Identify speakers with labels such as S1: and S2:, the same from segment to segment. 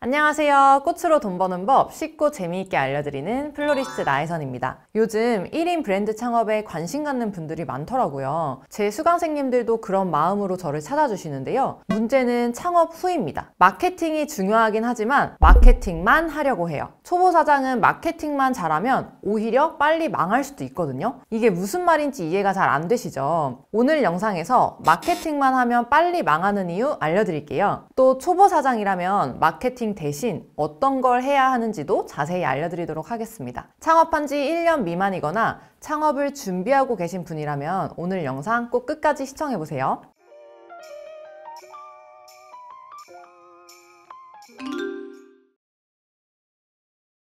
S1: 안녕하세요. 꽃으로 돈 버는 법 쉽고 재미있게 알려드리는 플로리스트 나혜선입니다. 요즘 1인 브랜드 창업에 관심 갖는 분들이 많더라고요. 제 수강생님들도 그런 마음으로 저를 찾아주시는데요. 문제는 창업 후입니다. 마케팅이 중요하긴 하지만 마케팅만 하려고 해요. 초보 사장은 마케팅만 잘하면 오히려 빨리 망할 수도 있거든요. 이게 무슨 말인지 이해가 잘 안 되시죠? 오늘 영상에서 마케팅만 하면 빨리 망하는 이유 알려드릴게요. 또 초보 사장이라면 마케팅 대신 어떤 걸 해야 하는지도 자세히 알려드리도록 하겠습니다. 창업한 지 1년 미만이거나 창업을 준비하고 계신 분이라면 오늘 영상 꼭 끝까지 시청해보세요.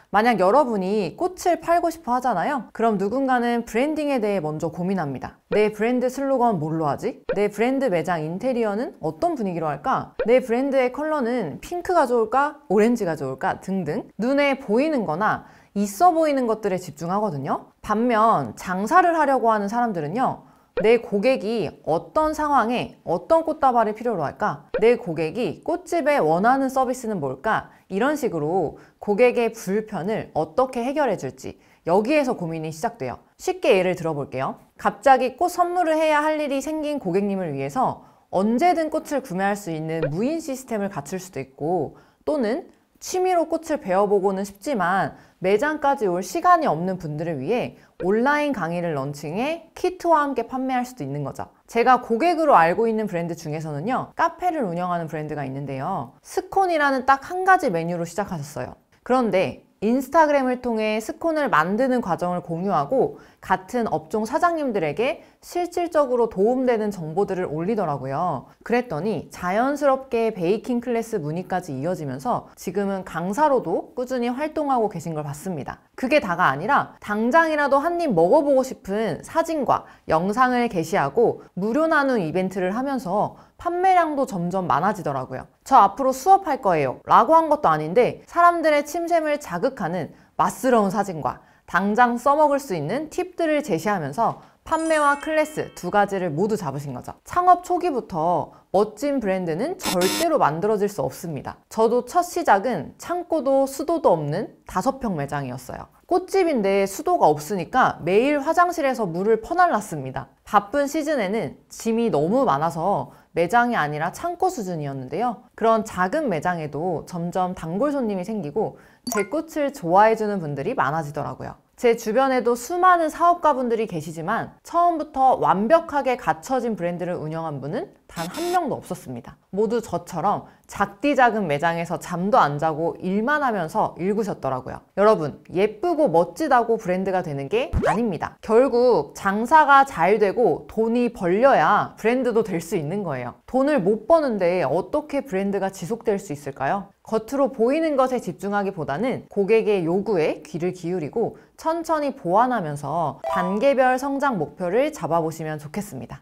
S1: 만약 여러분이 꽃을 팔고 싶어 하잖아요. 그럼 누군가는 브랜딩에 대해 먼저 고민합니다. 내 브랜드 슬로건 뭘로 하지? 내 브랜드 매장 인테리어는 어떤 분위기로 할까? 내 브랜드의 컬러는 핑크가 좋을까? 오렌지가 좋을까? 등등 눈에 보이는 거나 있어 보이는 것들에 집중하거든요. 반면 장사를 하려고 하는 사람들은요. 내 고객이 어떤 상황에 어떤 꽃다발을 필요로 할까? 내 고객이 꽃집에 원하는 서비스는 뭘까? 이런 식으로 고객의 불편을 어떻게 해결해 줄지 여기에서 고민이 시작돼요. 쉽게 예를 들어볼게요. 갑자기 꽃 선물을 해야 할 일이 생긴 고객님을 위해서 언제든 꽃을 구매할 수 있는 무인 시스템을 갖출 수도 있고, 또는 취미로 꽃을 배워보고는 싶지만 매장까지 올 시간이 없는 분들을 위해 온라인 강의를 런칭해 키트와 함께 판매할 수도 있는 거죠. 제가 고객으로 알고 있는 브랜드 중에서는요, 카페를 운영하는 브랜드가 있는데요. 스콘이라는 딱 한 가지 메뉴로 시작하셨어요. 그런데 인스타그램을 통해 스콘을 만드는 과정을 공유하고 같은 업종 사장님들에게 실질적으로 도움되는 정보들을 올리더라고요. 그랬더니 자연스럽게 베이킹 클래스 문의까지 이어지면서 지금은 강사로도 꾸준히 활동하고 계신 걸 봤습니다. 그게 다가 아니라 당장이라도 한 입 먹어보고 싶은 사진과 영상을 게시하고 무료 나눔 이벤트를 하면서 판매량도 점점 많아지더라고요. 저 앞으로 수업할 거예요 라고 한 것도 아닌데 사람들의 침샘을 자극하는 맛스러운 사진과 당장 써먹을 수 있는 팁들을 제시하면서 판매와 클래스 두 가지를 모두 잡으신 거죠. 창업 초기부터 멋진 브랜드는 절대로 만들어질 수 없습니다. 저도 첫 시작은 창고도 수도도 없는 5평 매장이었어요. 꽃집인데 수도가 없으니까 매일 화장실에서 물을 퍼날랐습니다. 바쁜 시즌에는 짐이 너무 많아서 매장이 아니라 창고 수준이었는데요. 그런 작은 매장에도 점점 단골 손님이 생기고 제 꽃을 좋아해주는 분들이 많아지더라고요. 제 주변에도 수많은 사업가분들이 계시지만 처음부터 완벽하게 갖춰진 브랜드를 운영한 분은 단 한 명도 없었습니다. 모두 저처럼 작디 작은 매장에서 잠도 안 자고 일만 하면서 일구셨더라고요. 여러분, 예쁘고 멋지다고 브랜드가 되는 게 아닙니다. 결국 장사가 잘 되고 돈이 벌려야 브랜드도 될 수 있는 거예요. 돈을 못 버는데 어떻게 브랜드가 지속될 수 있을까요? 겉으로 보이는 것에 집중하기보다는 고객의 요구에 귀를 기울이고 천천히 보완하면서 단계별 성장 목표를 잡아보시면 좋겠습니다.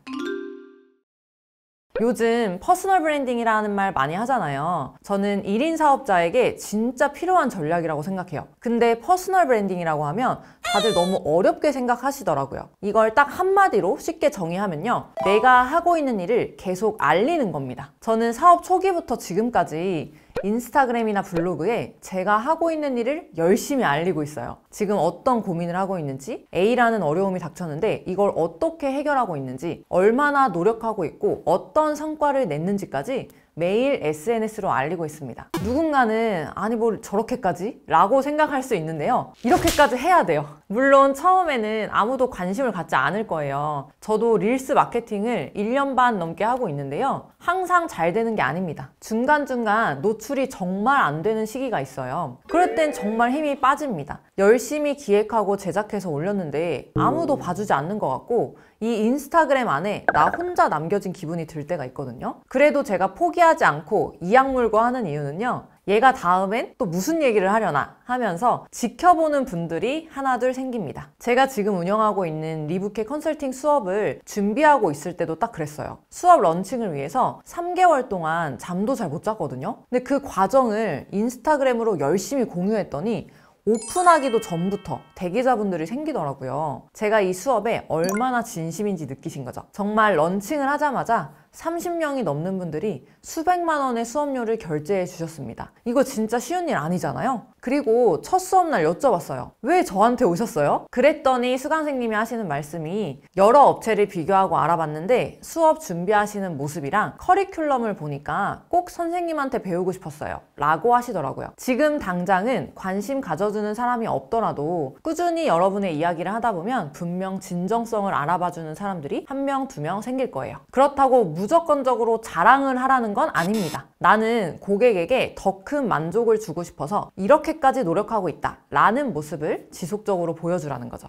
S1: 요즘 퍼스널 브랜딩이라는 말 많이 하잖아요. 저는 1인 사업자에게 진짜 필요한 전략이라고 생각해요. 근데 퍼스널 브랜딩이라고 하면 다들 너무 어렵게 생각하시더라고요. 이걸 딱 한마디로 쉽게 정의하면요, 내가 하고 있는 일을 계속 알리는 겁니다. 저는 사업 초기부터 지금까지 인스타그램이나 블로그에 제가 하고 있는 일을 열심히 알리고 있어요. 지금 어떤 고민을 하고 있는지, A라는 어려움이 닥쳤는데 이걸 어떻게 해결하고 있는지, 얼마나 노력하고 있고 어떤 성과를 냈는지까지 매일 SNS로 알리고 있습니다. 누군가는 아니 뭘 저렇게까지? 라고 생각할 수 있는데요. 이렇게까지 해야 돼요. 물론 처음에는 아무도 관심을 갖지 않을 거예요. 저도 릴스 마케팅을 1년 반 넘게 하고 있는데요. 항상 잘 되는 게 아닙니다. 중간중간 노출이 정말 안 되는 시기가 있어요. 그럴 땐 정말 힘이 빠집니다. 열심히 기획하고 제작해서 올렸는데 아무도 봐주지 않는 것 같고 이 인스타그램 안에 나 혼자 남겨진 기분이 들 때가 있거든요. 그래도 제가 포기하지 않고 이악물고 하는 이유는요, 얘가 다음엔 또 무슨 얘기를 하려나 하면서 지켜보는 분들이 하나둘 생깁니다. 제가 지금 운영하고 있는 리부케 컨설팅 수업을 준비하고 있을 때도 딱 그랬어요. 수업 런칭을 위해서 3개월 동안 잠도 잘 못 잤거든요. 근데 그 과정을 인스타그램으로 열심히 공유했더니 오픈하기도 전부터 대기자분들이 생기더라고요. 제가 이 수업에 얼마나 진심인지 느끼신 거죠. 정말 런칭을 하자마자 30명이 넘는 분들이 수백만 원의 수업료를 결제해 주셨습니다. 이거 진짜 쉬운 일 아니잖아요? 그리고 첫 수업날 여쭤봤어요. 왜 저한테 오셨어요? 그랬더니 수강생님이 하시는 말씀이 여러 업체를 비교하고 알아봤는데 수업 준비하시는 모습이랑 커리큘럼을 보니까 꼭 선생님한테 배우고 싶었어요 라고 하시더라고요. 지금 당장은 관심 가져주는 사람이 없더라도 꾸준히 여러분의 이야기를 하다 보면 분명 진정성을 알아봐주는 사람들이 1명, 2명 생길 거예요. 그렇다고 무조건적으로 자랑을 하라는 건 아닙니다. 나는 고객에게 더 큰 만족을 주고 싶어서 이렇게까지 노력하고 있다 라는 모습을 지속적으로 보여주라는 거죠.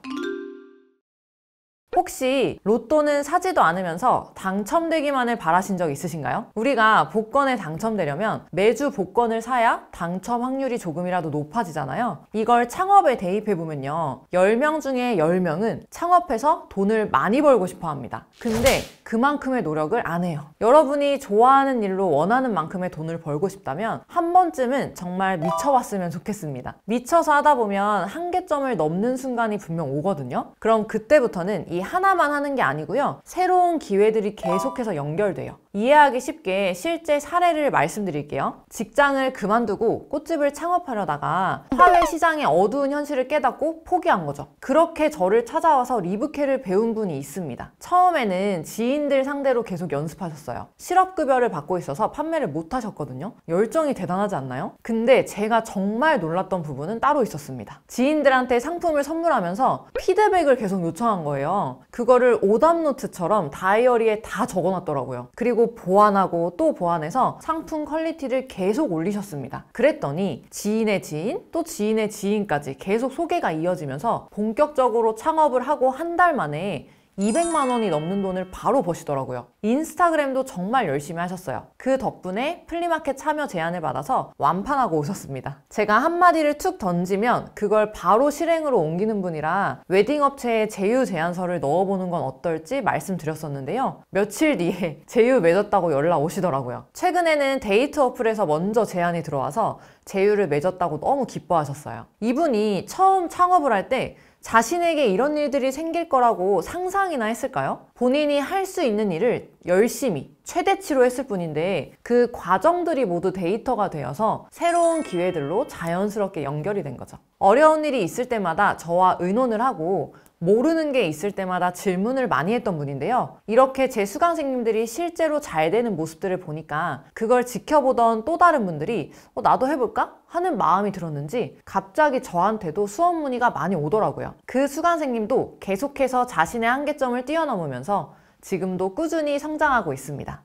S1: 혹시 로또는 사지도 않으면서 당첨되기만을 바라신 적 있으신가요? 우리가 복권에 당첨되려면 매주 복권을 사야 당첨 확률이 조금이라도 높아지잖아요. 이걸 창업에 대입해보면요. 10명 중에 10명은 창업해서 돈을 많이 벌고 싶어 합니다. 근데 그만큼의 노력을 안 해요. 여러분이 좋아하는 일로 원하는 만큼의 돈을 벌고 싶다면 한 번쯤은 정말 미쳐봤으면 좋겠습니다. 미쳐서 하다 보면 한계점을 넘는 순간이 분명 오거든요. 그럼 그때부터는 이 하나만 하는 게 아니고요. 새로운 기회들이 계속해서 연결돼요. 이해하기 쉽게 실제 사례를 말씀드릴게요. 직장을 그만두고 꽃집을 창업하려다가 사회 시장의 어두운 현실을 깨닫고 포기한 거죠. 그렇게 저를 찾아와서 리브케를 배운 분이 있습니다. 처음에는 지인들 상대로 계속 연습하셨어요. 실업급여를 받고 있어서 판매를 못 하셨거든요. 열정이 대단하지 않나요? 근데 제가 정말 놀랐던 부분은 따로 있었습니다. 지인들한테 상품을 선물하면서 피드백을 계속 요청한 거예요. 그거를 오답노트처럼 다이어리에 다 적어놨더라고요. 그리고 보완하고 또 보완해서 상품 퀄리티를 계속 올리셨습니다. 그랬더니 지인의 지인, 또 지인의 지인까지 계속 소개가 이어지면서 본격적으로 창업을 하고 한 달 만에 200만 원이 넘는 돈을 바로 버시더라고요. 인스타그램도 정말 열심히 하셨어요. 그 덕분에 플리마켓 참여 제안을 받아서 완판하고 오셨습니다. 제가 한마디를 툭 던지면 그걸 바로 실행으로 옮기는 분이라 웨딩업체에 제휴 제안서를 넣어보는 건 어떨지 말씀드렸었는데요. 며칠 뒤에 제휴 맺었다고 연락 오시더라고요. 최근에는 데이트 어플에서 먼저 제안이 들어와서 제휴를 맺었다고 너무 기뻐하셨어요. 이분이 처음 창업을 할 때 자신에게 이런 일들이 생길 거라고 상상이나 했을까요? 본인이 할 수 있는 일을 열심히 최대치로 했을 뿐인데 그 과정들이 모두 데이터가 되어서 새로운 기회들로 자연스럽게 연결이 된 거죠. 어려운 일이 있을 때마다 저와 의논을 하고 모르는 게 있을 때마다 질문을 많이 했던 분인데요. 이렇게 제 수강생님들이 실제로 잘 되는 모습들을 보니까 그걸 지켜보던 또 다른 분들이 나도 해볼까? 하는 마음이 들었는지 갑자기 저한테도 수업 문의가 많이 오더라고요. 그 수강생님도 계속해서 자신의 한계점을 뛰어넘으면서 지금도 꾸준히 성장하고 있습니다.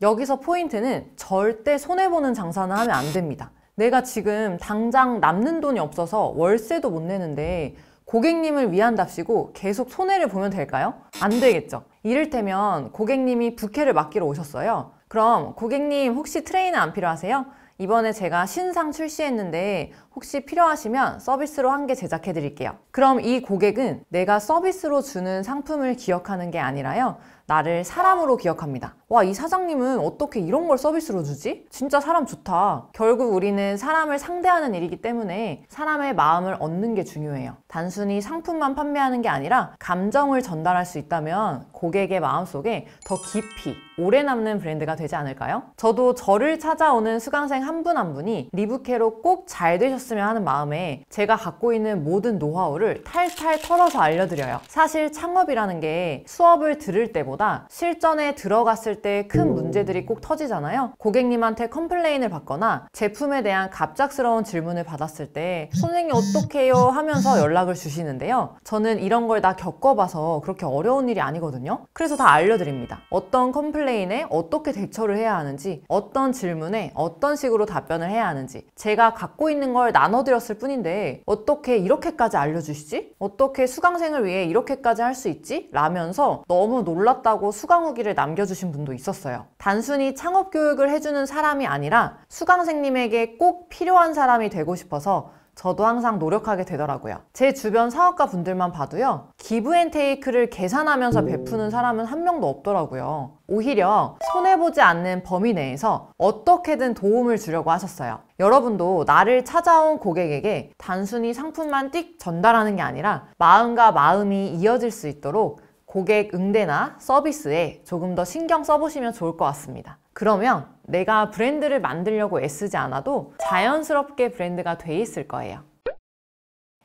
S1: 여기서 포인트는 절대 손해보는 장사는 하면 안 됩니다. 내가 지금 당장 남는 돈이 없어서 월세도 못 내는데 고객님을 위한답시고 계속 손해를 보면 될까요? 안 되겠죠. 이를테면 고객님이 부케를 맡기러 오셨어요. 그럼 고객님 혹시 트레이너 안 필요하세요? 이번에 제가 신상 출시했는데 혹시 필요하시면 서비스로 한 개 제작해 드릴게요. 그럼 이 고객은 내가 서비스로 주는 상품을 기억하는 게 아니라요. 나를 사람으로 기억합니다. 와, 이 사장님은 어떻게 이런 걸 서비스로 주지? 진짜 사람 좋다. 결국 우리는 사람을 상대하는 일이기 때문에 사람의 마음을 얻는 게 중요해요. 단순히 상품만 판매하는 게 아니라 감정을 전달할 수 있다면 고객의 마음속에 더 깊이 오래 남는 브랜드가 되지 않을까요? 저도 저를 찾아오는 수강생 한 분 한 분이 리브케로 꼭 잘 되셨으면 하는 마음에 제가 갖고 있는 모든 노하우를 탈탈 털어서 알려드려요. 사실 창업이라는 게 수업을 들을 때보다 실전에 들어갔을 때 큰 문제들이 꼭 터지잖아요. 고객님한테 컴플레인을 받거나 제품에 대한 갑작스러운 질문을 받았을 때 선생님 어떡해요 하면서 연락을 주시는데요. 저는 이런 걸 다 겪어봐서 그렇게 어려운 일이 아니거든요. 그래서 다 알려드립니다. 어떤 컴플레인에 어떻게 대처를 해야 하는지, 어떤 질문에 어떤 식으로 답변을 해야 하는지 제가 갖고 있는 걸 나눠드렸을 뿐인데 어떻게 이렇게까지 알려주시지? 어떻게 수강생을 위해 이렇게까지 할 수 있지? 라면서 너무 놀랐다고 수강 후기를 남겨주신 분도 있었어요. 단순히 창업 교육을 해주는 사람이 아니라 수강생님에게 꼭 필요한 사람이 되고 싶어서 저도 항상 노력하게 되더라고요. 제 주변 사업가 분들만 봐도요. 기브앤테이크를 계산하면서 베푸는 사람은 한 명도 없더라고요. 오히려 손해보지 않는 범위 내에서 어떻게든 도움을 주려고 하셨어요. 여러분도 나를 찾아온 고객에게 단순히 상품만 띡 전달하는 게 아니라 마음과 마음이 이어질 수 있도록 고객 응대나 서비스에 조금 더 신경 써보시면 좋을 것 같습니다. 그러면 내가 브랜드를 만들려고 애쓰지 않아도 자연스럽게 브랜드가 돼 있을 거예요.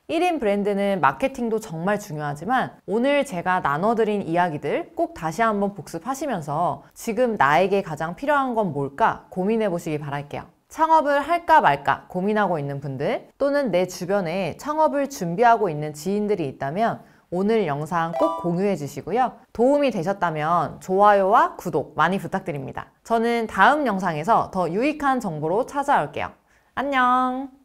S1: 1인 브랜드는 마케팅도 정말 중요하지만 오늘 제가 나눠드린 이야기들 꼭 다시 한번 복습하시면서 지금 나에게 가장 필요한 건 뭘까 고민해 보시기 바랄게요. 창업을 할까 말까 고민하고 있는 분들 또는 내 주변에 창업을 준비하고 있는 지인들이 있다면 오늘 영상 꼭 공유해 주시고요. 도움이 되셨다면 좋아요와 구독 많이 부탁드립니다. 저는 다음 영상에서 더 유익한 정보로 찾아올게요. 안녕!